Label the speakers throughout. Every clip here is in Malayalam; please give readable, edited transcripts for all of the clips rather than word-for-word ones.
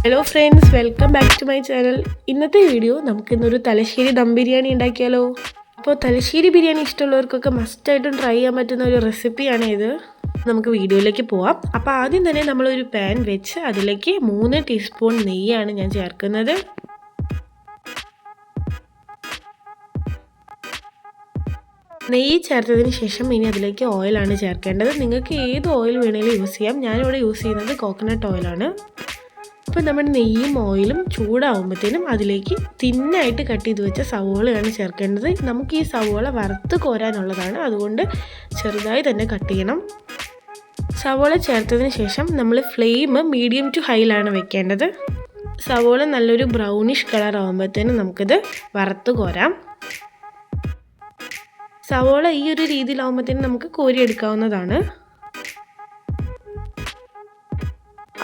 Speaker 1: Hello friends, welcome back to my channel. ഇന്നത്തെ വീഡിയോ നമുക്കിന്നൊരു തലശ്ശേരി ദം ബിരിയാണി ഉണ്ടാക്കിയാലോ. അപ്പോൾ തലശ്ശേരി ബിരിയാണി ഇഷ്ടമുള്ളവർക്കൊക്കെ മസ്റ്റായിട്ടും ട്രൈ ചെയ്യാൻ പറ്റുന്ന ഒരു റെസിപ്പിയാണ് ഇത്. നമുക്ക് വീഡിയോയിലേക്ക് പോവാം. അപ്പോൾ ആദ്യം തന്നെ നമ്മളൊരു പാൻ വെച്ച് അതിലേക്ക് 3 ടീസ്പൂൺ നെയ്യാണ് ഞാൻ ചേർക്കുന്നത്. നെയ്യ് ചേർത്തതിന് ശേഷം ഇനി അതിലേക്ക് ഓയിലാണ് ചേർക്കേണ്ടത്. നിങ്ങൾക്ക് ഏത് ഓയിൽ വേണമെങ്കിലും യൂസ് ചെയ്യാം. ഞാനിവിടെ യൂസ് ചെയ്യുന്നത് കോക്കനട്ട് ഓയിലാണ്. അപ്പോൾ നമ്മുടെ നെയ്യും ഓയിലും ചൂടാവുമ്പോഴത്തേനും അതിലേക്ക് തിന്നായിട്ട് കട്ട് ചെയ്ത് വെച്ച സവോളയാണ് ചേർക്കേണ്ടത്. നമുക്ക് ഈ സവോള വറുത്ത് കോരാനുള്ളതാണ്, അതുകൊണ്ട് ചെറുതായി തന്നെ കട്ട് ചെയ്യണം. സവോള ചേർത്തതിന് ശേഷം നമ്മൾ ഫ്ലെയിം മീഡിയം ടു ഹൈയിലാണ് വെക്കേണ്ടത്. സവോള നല്ലൊരു ബ്രൗണിഷ് കളർ ആകുമ്പോഴത്തേനും നമുക്കിത് വറുത്ത് കോരാം. സവോള ഈ ഒരു രീതിയിലാവുമ്പോഴത്തേനും നമുക്ക് കോരിയെടുക്കാവുന്നതാണ്.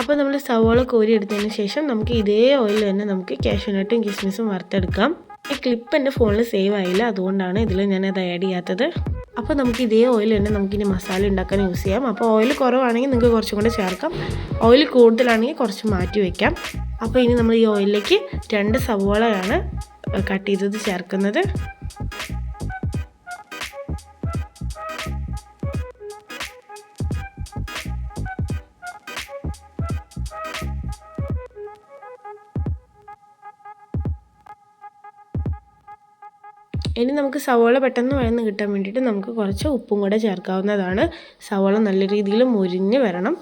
Speaker 1: അപ്പോൾ നമ്മൾ സവോള കോരിയെടുത്തതിന് ശേഷം നമുക്ക് ഇതേ ഓയിലിൽ തന്നെ നമുക്ക് കാഷ്യൂനട്ടും കിസ്മിസും വറുത്തെടുക്കാം. ഈ ക്ലിപ്പ് എൻ്റെ ഫോണിൽ സേവ് ആയില്ല, അതുകൊണ്ടാണ് ഇതിൽ ഞാനത് ആഡ് ചെയ്യാത്തത്. അപ്പോൾ നമുക്ക് ഇതേ ഓയിൽ തന്നെ നമുക്കിനി മസാല ഉണ്ടാക്കാൻ യൂസ് ചെയ്യാം. അപ്പോൾ ഓയിൽ കുറവാണെങ്കിൽ നിങ്ങൾക്ക് കുറച്ചും കൂടെ ചേർക്കാം, ഓയിൽ കൂടുതലാണെങ്കിൽ കുറച്ച് മാറ്റി വയ്ക്കാം. അപ്പോൾ ഇനി നമ്മൾ ഈ ഓയിലിലേക്ക് 2 സവോളയാണ് കട്ട് ചെയ്തത് ചേർക്കുന്നത്. ഇനി നമുക്ക് സവോള പെട്ടെന്ന് വഴന്ന് കിട്ടാൻ വേണ്ടിയിട്ട് നമുക്ക് കുറച്ച് ഉപ്പും കൂടെ ചേർക്കാവുന്നതാണ്. സവോള നല്ല രീതിയിൽ മുരിഞ്ഞ് വരണം.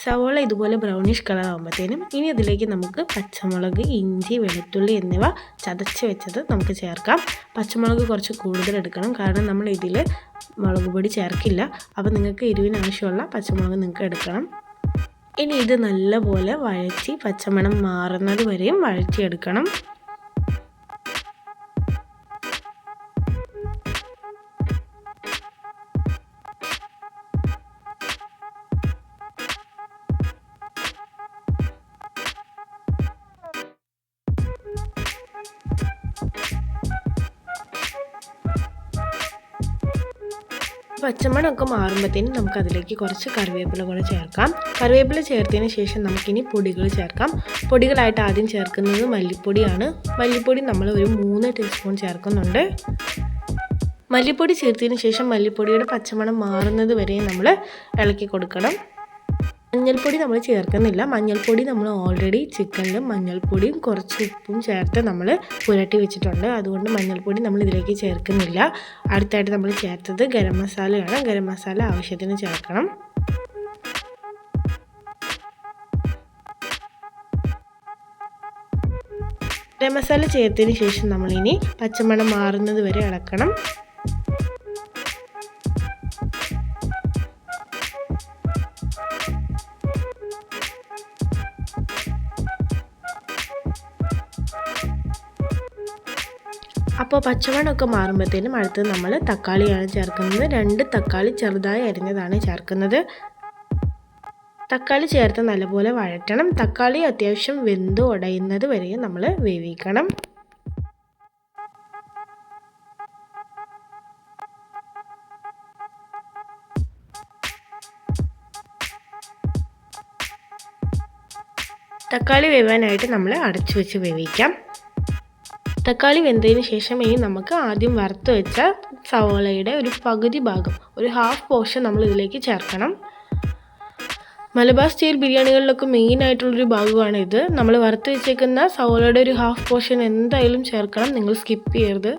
Speaker 1: സവോള ഇതുപോലെ ബ്രൗണിഷ് കളർ ആകുമ്പോഴത്തേനും ഇനി അതിലേക്ക് നമുക്ക് പച്ചമുളക്, ഇഞ്ചി, വെളുത്തുള്ളി എന്നിവ ചതച്ച് വെച്ചത് നമുക്ക് ചേർക്കാം. പച്ചമുളക് കുറച്ച് കൂടുതൽ എടുക്കണം, കാരണം നമ്മൾ ഇതിൽ മുളക് പൊടി ചേർക്കില്ല. അപ്പോൾ നിങ്ങൾക്ക് എരിവിന് ആവശ്യമുള്ള പച്ചമുളക് നിങ്ങൾക്ക് എടുക്കണം. ഇനി ഇത് നല്ലപോലെ വഴറ്റി പച്ചമണം മാറുന്നത് വരെയും വഴറ്റിയെടുക്കണം. പച്ചമണമൊക്കെ മാറുമ്പോഴത്തേനും നമുക്കതിലേക്ക് കുറച്ച് കറിവേപ്പില കൂടെ ചേർക്കാം. കറിവേപ്പില ചേർത്തതിന് ശേഷം നമുക്കിനി പൊടികൾ ചേർക്കാം. പൊടികളായിട്ട് ആദ്യം ചേർക്കുന്നത് മല്ലിപ്പൊടിയാണ്. മല്ലിപ്പൊടി നമ്മൾ ഒരു 3 ടീസ്പൂൺ ചേർക്കുന്നുണ്ട്. മല്ലിപ്പൊടി ചേർത്തതിന് ശേഷം മല്ലിപ്പൊടിയുടെ പച്ചമണം മാറുന്നത് വരെ നമ്മൾ ഇളക്കി കൊടുക്കണം. മഞ്ഞൾപ്പൊടി നമ്മൾ ചേർക്കുന്നില്ല. മഞ്ഞൾപ്പൊടി നമ്മൾ ഓൾറെഡി ചിക്കനിലും മഞ്ഞൾപ്പൊടിയും കുറച്ച് ഉപ്പും ചേർത്ത് നമ്മൾ പുരട്ടി വെച്ചിട്ടുണ്ട്, അതുകൊണ്ട് മഞ്ഞൾപ്പൊടി നമ്മൾ ഇതിലേക്ക് ചേർക്കുന്നില്ല. അടുത്തായിട്ട് നമ്മൾ ചേർത്തത് ഗരം മസാലയാണ്. ഗരം മസാല ആവശ്യത്തിന് ചേർക്കണം. ഗരം മസാല ചേർത്തതിന് ശേഷം നമ്മളിനി പച്ചമണം മാറുന്നത് വരെ ഇളക്കണം. അപ്പോൾ പച്ചമണമൊക്കെ മാറുമ്പോഴത്തേനും അടുത്തത് നമ്മൾ തക്കാളിയാണ് ചേർക്കുന്നത്. 2 തക്കാളി ചെറുതായി അരിഞ്ഞതാണ് ചേർക്കുന്നത്. തക്കാളി ചേർത്ത് നല്ലപോലെ വഴറ്റണം. തക്കാളി അത്യാവശ്യം വെന്ത് ഉടയുന്നത് വരെയും നമ്മൾ വേവിക്കണം. തക്കാളി വേവാനായിട്ട് നമ്മൾ അടച്ചു വെച്ച് വേവിക്കാം. തക്കാളി വെന്തതിന് ശേഷം ഇനി നമുക്ക് ആദ്യം വറുത്ത് വെച്ച സവോളയുടെ ഒരു പകുതി ഭാഗം, ഒരു ഹാഫ് പോർഷൻ നമ്മൾ ഇതിലേക്ക് ചേർക്കണം. മലബാർ സ്റ്റൈൽ ബിരിയാണികളിലൊക്കെ മെയിനായിട്ടുള്ളൊരു ഭാഗമാണ് ഇത്. നമ്മൾ വറുത്ത് വെച്ചേക്കുന്ന സവോളയുടെ ഒരു ഹാഫ് പോർഷൻ എന്തായാലും ചേർക്കണം, നിങ്ങൾ സ്കിപ്പ് ചെയ്യരുത്.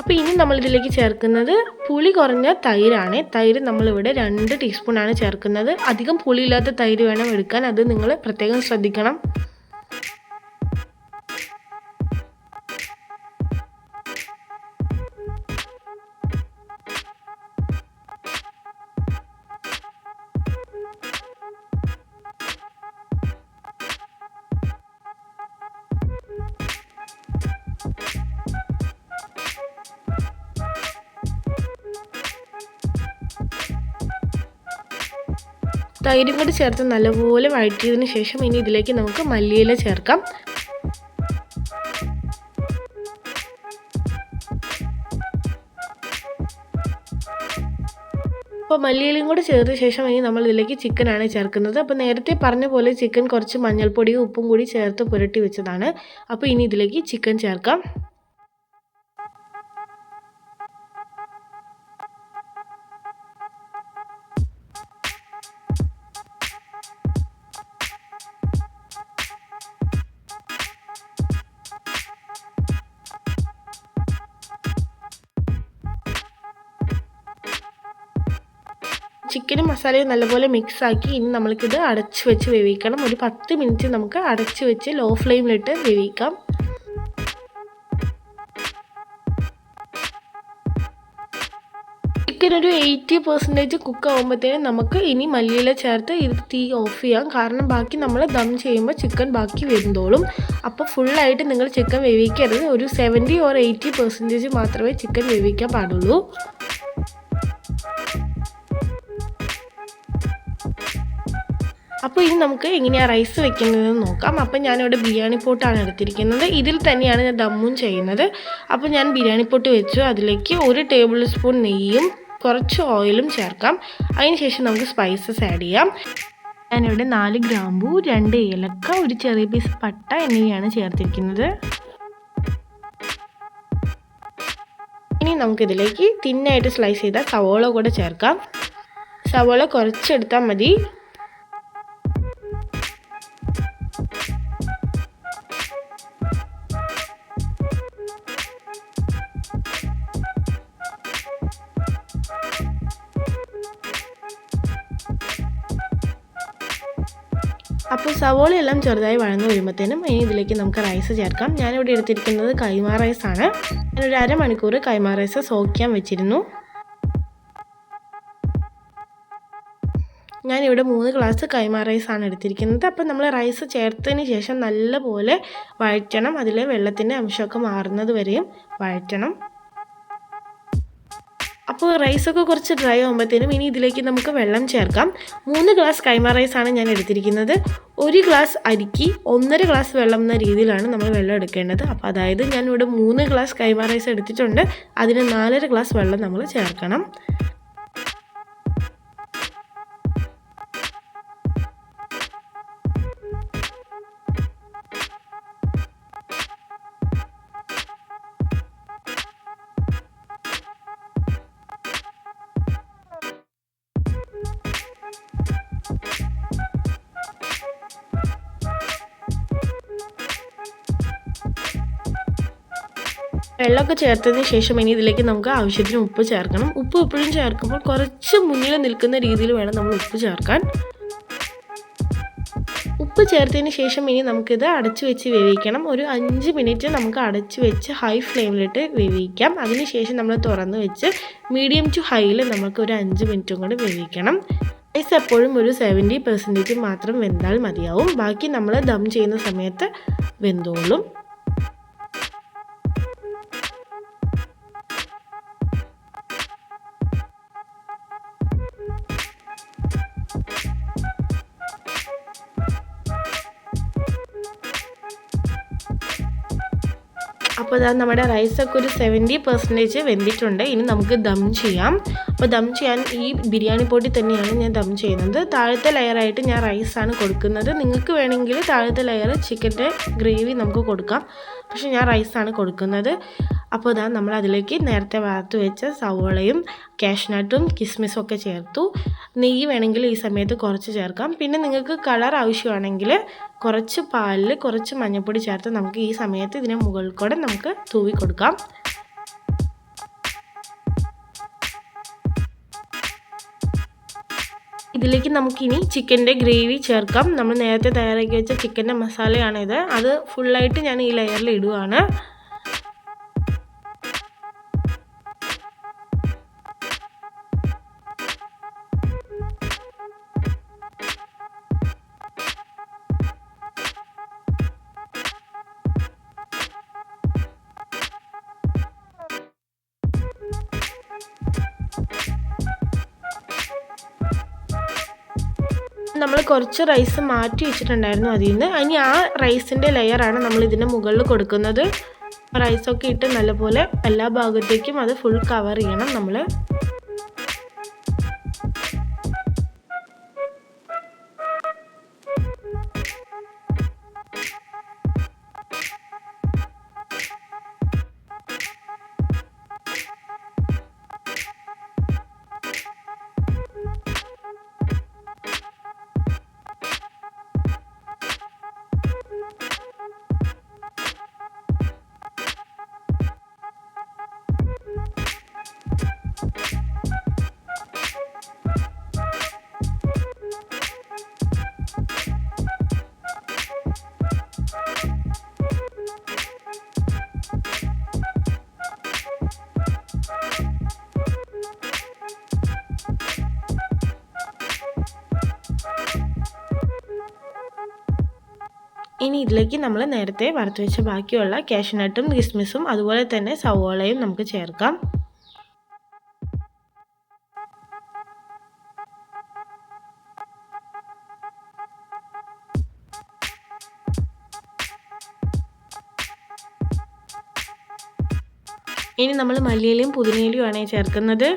Speaker 1: അപ്പോൾ ഇനി നമ്മളിതിലേക്ക് ചേർക്കുന്നത് പുളി കുറഞ്ഞ തൈരാണ്. തൈര് നമ്മളിവിടെ 2 ടീസ്പൂണാണ് ചേർക്കുന്നത്. അധികം പുളിയില്ലാത്ത തൈര് വേണം എടുക്കാൻ, അത് നിങ്ങൾ പ്രത്യേകം ശ്രദ്ധിക്കണം. തൈരും കൂടി ചേർത്ത് നല്ലപോലെ വഴറ്റിയതിന് ശേഷം ഇനി ഇതിലേക്ക് നമുക്ക് മല്ലിയില ചേർക്കാം. അപ്പോൾ മല്ലിയിലയും കൂടി ചേർത്ത ശേഷം ഇനി നമ്മൾ ഇതിലേക്ക് ചിക്കനാണ് ചേർക്കുന്നത്. അപ്പോൾ നേരത്തെ പറഞ്ഞ പോലെ ചിക്കൻ കുറച്ച് മഞ്ഞൾപ്പൊടിയും ഉപ്പും കൂടി ചേർത്ത് പുരട്ടി വെച്ചതാണ്. അപ്പോൾ ഇനി ഇതിലേക്ക് ചിക്കൻ ചേർക്കാം. ചിക്കനും മസാലയും നല്ലപോലെ മിക്സാക്കി ഇനി നമ്മൾക്കിത് അടച്ച് വെച്ച് വേവിക്കണം. ഒരു 10 മിനിറ്റ് നമുക്ക് അടച്ച് വെച്ച് ലോ ഫ്ലെയിമിലിട്ട് വേവിക്കാം. ചിക്കൻ ഒരു 80% കുക്ക് ആകുമ്പോഴത്തേനും നമുക്ക് ഇനി മല്ലിയില ചേർത്ത് ഇത് തീ ഓഫ് ചെയ്യാം. കാരണം ബാക്കി നമ്മൾ ദം ചെയ്യുമ്പോൾ ചിക്കൻ ബാക്കി വെന്തോളും. അപ്പോൾ ഫുള്ളായിട്ട് നിങ്ങൾ ചിക്കൻ വേവിക്കരുത്. ഒരു 70 or 80% മാത്രമേ ചിക്കൻ വേവിക്കാൻ പാടുള്ളൂ. അപ്പോൾ ഇനി നമുക്ക് എങ്ങനെയാണ് റൈസ് വെക്കുന്നതെന്ന് നോക്കാം. അപ്പോൾ ഞാനിവിടെ ബിരിയാണി പോട്ടാണ് എടുത്തിരിക്കുന്നത്. ഇതിൽ തന്നെയാണ് ഞാൻ ദമ്മും ചെയ്യുന്നത്. അപ്പോൾ ഞാൻ ബിരിയാണി പോട്ട് വെച്ചു. അതിലേക്ക് 1 ടേബിൾ സ്പൂൺ നെയ്യും കുറച്ച് ഓയിലും ചേർക്കാം. അതിന് ശേഷം നമുക്ക് സ്പൈസസ് ആഡ് ചെയ്യാം. ഞാനിവിടെ 4 ഗ്രാമ്പൂ, 2 ഏലക്ക, ഒരു ചെറിയ പീസ് പട്ട എന്നിവയാണ് ചേർത്തിരിക്കുന്നത്. ഇനി നമുക്കിതിലേക്ക് തിന്നായിട്ട് സ്ലൈസ് ചെയ്ത സവോള കൂടെ ചേർക്കാം. സവോള കുറച്ചെടുത്താൽ മതി. അപ്പോൾ സവോളയെല്ലാം ചെറുതായി വഴന്ന് വരുമ്പോഴത്തേനും ഇനി ഇതിലേക്ക് നമുക്ക് റൈസ് ചേർക്കാം. ഞാനിവിടെ എടുത്തിരിക്കുന്നത് കൈമ റൈസാണ്. ഞാനൊരു അരമണിക്കൂർ കൈമ റൈസ് സോക്ക് ചെയ്യാൻ വെച്ചിരുന്നു. ഞാനിവിടെ 3 ഗ്ലാസ് കൈമ റൈസാണ് എടുത്തിരിക്കുന്നത്. അപ്പോൾ നമ്മൾ റൈസ് ചേർത്തതിന് ശേഷം നല്ലപോലെ വഴറ്റണം. അതിലെ വെള്ളത്തിൻ്റെ അംശമൊക്കെ മാറുന്നത് വരെയും വഴറ്റണം. അപ്പോൾ റൈസൊക്കെ കുറച്ച് ഡ്രൈ ആകുമ്പോഴത്തേനും ഇനി ഇതിലേക്ക് നമുക്ക് വെള്ളം ചേർക്കാം. 3 ഗ്ലാസ് കൈമ റൈസാണ് ഞാൻ എടുത്തിരിക്കുന്നത്. 1 ഗ്ലാസ് അരിക്ക് 1.5 ഗ്ലാസ് വെള്ളം എന്ന രീതിയിലാണ് നമ്മൾ വെള്ളം എടുക്കേണ്ടത്. അപ്പോൾ അതായത് ഞാനിവിടെ 3 ഗ്ലാസ് കൈമ റൈസ് എടുത്തിട്ടുണ്ട്. അതിന് 4.5 ഗ്ലാസ് വെള്ളം നമ്മൾ ചേർക്കണം. വെള്ളമൊക്കെ ചേർത്തതിന് ശേഷം ഇനി ഇതിലേക്ക് നമുക്ക് ആവശ്യത്തിന് ഉപ്പ് ചേർക്കണം. ഉപ്പ് എപ്പോഴും ചേർക്കുമ്പോൾ കുറച്ച് മുന്നിൽ നിൽക്കുന്ന രീതിയിൽ വേണം നമ്മൾ ഉപ്പ് ചേർക്കാൻ. ഉപ്പ് ചേർത്തതിന് ശേഷം ഇനി നമുക്കിത് അടച്ച് വെച്ച് വേവിക്കണം. ഒരു 5 മിനിറ്റ് നമുക്ക് അടച്ച് വെച്ച് ഹൈ ഫ്ലെയിമിലിട്ട് വേവിക്കാം. അതിനുശേഷം നമ്മൾ തുറന്ന് വെച്ച് മീഡിയം ടു ഹൈയിൽ നമുക്ക് ഒരു 5 മിനിറ്റും കൂടി വേവിക്കണം. റൈസ് എപ്പോഴും ഒരു 70% മാത്രം വെന്താൽ മതിയാവും. ബാക്കി നമ്മൾ ദം ചെയ്യുന്ന സമയത്ത് വെന്തോളും. അപ്പോൾ ഇതാ നമ്മുടെ റൈസൊക്കെ ഒരു 70% വെന്തിട്ടുണ്ട്. ഇനി നമുക്ക് ദം ചെയ്യാം. അപ്പോൾ ദം ചെയ്യാൻ ഈ ബിരിയാണി പൊടി തന്നെയാണ് ഞാൻ ദം ചെയ്യുന്നത്. താഴത്തെ ലെയറായിട്ട് ഞാൻ റൈസാണ് കൊടുക്കുന്നത്. നിങ്ങൾക്ക് വേണമെങ്കിൽ താഴത്തെ ലെയർ ചിക്കൻ്റെ ഗ്രേവി നമുക്ക് കൊടുക്കാം. പക്ഷേ ഞാൻ റൈസാണ് കൊടുക്കുന്നത്. അപ്പോൾ ഇതാ നമ്മൾ അതിലേക്ക് നേരത്തെ വറുത്ത് വെച്ച സവോളയും കാഷ്നട്ടും കിസ്മിസും ഒക്കെ ചേർത്തു. നെയ്യ് വേണമെങ്കിൽ ഈ സമയത്ത് കുറച്ച് ചേർക്കാം. പിന്നെ നിങ്ങൾക്ക് കളർ ആവശ്യമാണെങ്കിൽ കുറച്ച് പാലിൽ കുറച്ച് മഞ്ഞൾപ്പൊടി ചേർത്ത് നമുക്ക് ഈ സമയത്ത് ഇതിന് മുകളിൽ കൂടെ നമുക്ക് തൂവി കൊടുക്കാം. ഇതിലേക്ക് നമുക്കിനി ചിക്കൻ്റെ ഗ്രേവി ചേർക്കാം. നമ്മൾ നേരത്തെ തയ്യാറാക്കി വെച്ച ചിക്കൻ്റെ മസാലയാണിത്. അത് ഫുള്ളായിട്ട് ഞാൻ ഈ ലെയറിൽ ഇടുകയാണ്. നമ്മൾ കുറച്ച് റൈസ് മാറ്റി വെച്ചിട്ടുണ്ടായിരുന്നു അതിൽ നിന്ന്. ഇനി ആ റൈസിൻ്റെ ലെയറാണ് നമ്മൾ ഇതിൻ്റെ മുകളിൽ കൊടുക്കുന്നത്. റൈസൊക്കെ ഇട്ട് നല്ലപോലെ എല്ലാ ഭാഗത്തേക്കും അത് ഫുൾ കവർ ചെയ്യണം നമ്മൾ. ഇനി ഇതിലേക്ക് നമ്മൾ നേരത്തെ വറുത്ത് വെച്ച ബാക്കിയുള്ള കാഷ്യൂനട്ടും കിസ്മിസും അതുപോലെ തന്നെ സവോളയും നമുക്ക് ചേർക്കാം. ഇനി നമ്മൾ മല്ലിയിലയും പുതിനയിലയും ആണ് ചേർക്കുന്നത്.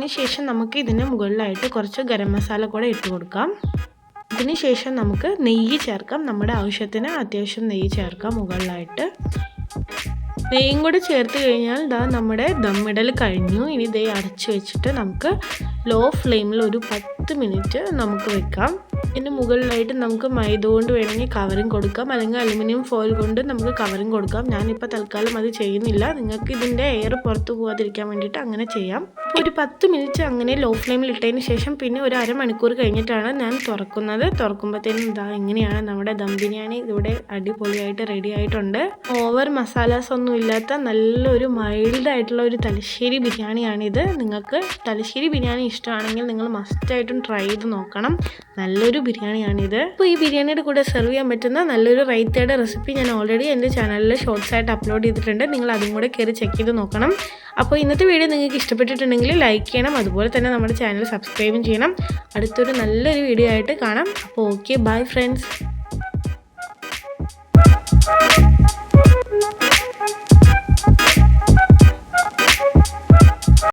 Speaker 1: അതിനുശേഷം നമുക്ക് ഇതിന് മുകളിലായിട്ട് കുറച്ച് ഗരം മസാല കൂടെ ഇട്ട് കൊടുക്കാം. അതിനുശേഷം നമുക്ക് നെയ്യ് ചേർക്കാം. നമ്മുടെ ആവശ്യത്തിന് അത്യാവശ്യം നെയ്യ് ചേർക്കാം മുകളിലായിട്ട്. നെയ്യും കൂടി ചേർത്ത് കഴിഞ്ഞാൽ നമ്മുടെ ദമ്മിടൽ കഴിഞ്ഞു. ഇനി ദേ അടച്ച് വെച്ചിട്ട് നമുക്ക് ലോ ഫ്ലെയിമിൽ ഒരു 10 മിനിറ്റ് നമുക്ക് വെക്കാം. ഇതിന് മുകളിലായിട്ട് നമുക്ക് മൈദ കൊണ്ട് വേണമെങ്കിൽ കവറിങ് കൊടുക്കാം, അല്ലെങ്കിൽ അലുമിനിയം ഫോയിൽ കൊണ്ട് നമുക്ക് കവറിങ് കൊടുക്കാം. ഞാനിപ്പോൾ തൽക്കാലം അത് ചെയ്യുന്നില്ല. നിങ്ങൾക്ക് ഇതിൻ്റെ എയർ പുറത്ത് പോകാതിരിക്കാൻ വേണ്ടിയിട്ട് അങ്ങനെ ചെയ്യാം. അപ്പോൾ ഒരു 10 മിനിറ്റ് അങ്ങനെ ലോ ഫ്ലെയിമിൽ ഇട്ടതിന് ശേഷം പിന്നെ ഒരു അരമണിക്കൂർ കഴിഞ്ഞിട്ടാണ് ഞാൻ തുറക്കുന്നത്. തുറക്കുമ്പോഴത്തേനും ഇതാ ഇങ്ങനെയാണ് നമ്മുടെ ദം ബിരിയാണി ഇവിടെ അടിപൊളിയായിട്ട് റെഡി ആയിട്ടുണ്ട്. ഓവർ മസാലാസ് ഒന്നും ഇല്ലാത്ത നല്ലൊരു മൈൽഡ് ആയിട്ടുള്ള ഒരു തലശ്ശേരി ബിരിയാണിയാണിത്. നിങ്ങൾക്ക് തലശ്ശേരി ബിരിയാണി ഇഷ്ടമാണെങ്കിൽ നിങ്ങൾ മസ്റ്റായിട്ടും ട്രൈ ചെയ്ത് നോക്കണം. നല്ലൊരു ബിരിയാണിയാണിത്. അപ്പോൾ ഈ ബിരിയാണിയുടെ കൂടെ സെർവ് ചെയ്യാൻ പറ്റുന്ന നല്ലൊരു റൈത്തയുടെ റെസിപ്പി ഞാൻ ഓൾറെഡി എൻ്റെ ചാനലിൽ ഷോർട്സ് ആയിട്ട് അപ്ലോഡ് ചെയ്തിട്ടുണ്ട്. നിങ്ങൾ അതും കൂടെ കയറി ചെക്ക് ചെയ്ത് നോക്കണം. അപ്പോൾ ഇന്നത്തെ വീഡിയോ നിങ്ങൾക്ക് ഇഷ്ടപ്പെട്ടിട്ടുണ്ടെങ്കിൽ ലൈക്ക് ചെയ്യണം, അതുപോലെ തന്നെ നമ്മുടെ ചാനൽ സബ്സ്ക്രൈബും ചെയ്യണം. അടുത്തൊരു നല്ലൊരു വീഡിയോ ആയിട്ട് കാണാം. അപ്പോൾ ഓക്കെ, ബൈ ഫ്രണ്ട്സ്.